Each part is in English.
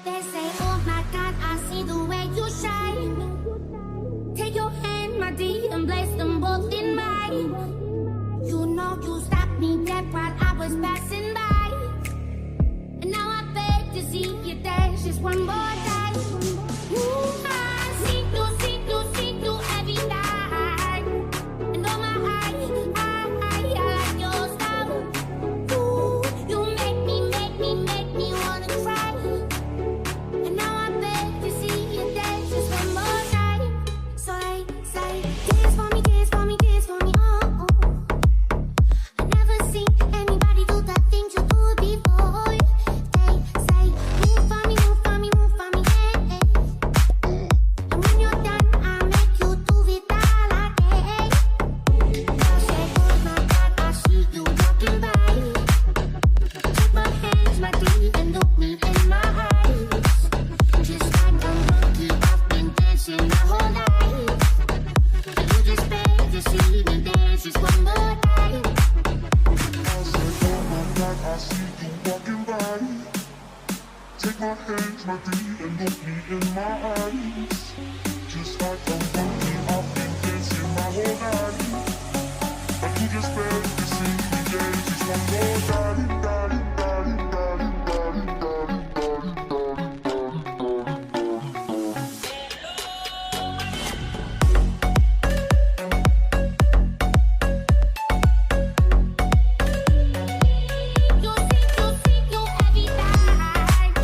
They say, oh my God, I see the way you shine. Take your hand, my dear, and place them both in mine. You know you stopped me dead while I was passing by. And now I beg to see you dance just one more time. Ooh, I see through every night. And oh my, I like your style. Ooh, you make me wanna cry. And now I beg to see you dance just one more time. So they say, dance for me, dance for me, dance for me, oh, oh. I never seen anybody do the things you do before. They say, move for me, move for me, move for me, yeah, yeah. And when you're done, I'll make you do it all again. Girl say, oh my God, I see you walking by. Take my hands, my teeth, and look me in my eyes. Just like a monkey, I've been dancing my whole life. And you just beg to see me dance just one more time. I said, oh my God, I see you walking by. Take my hands, my feet, and look me in my eyes. Just like a monkey, I've been dancing my whole life. And you just beg to see me dance just one more time. You see every night.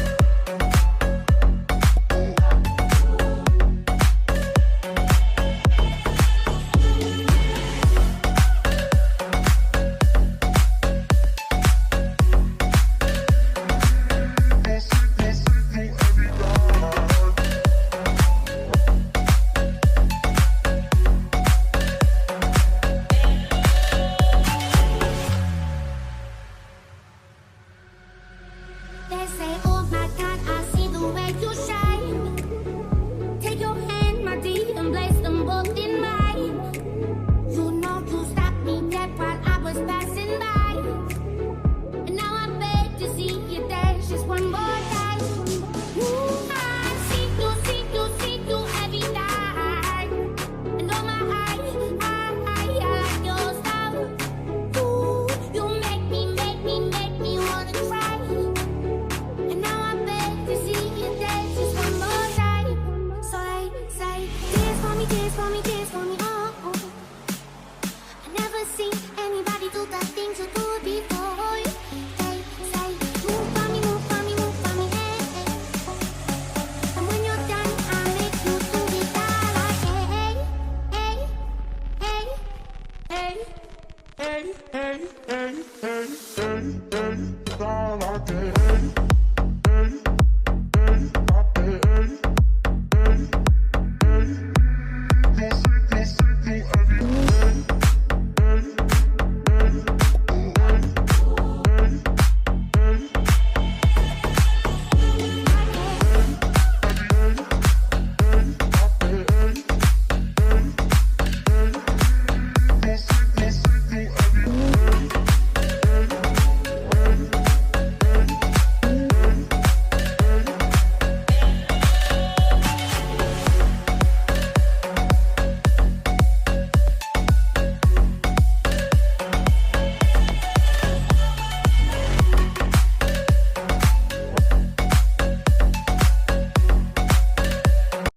They say,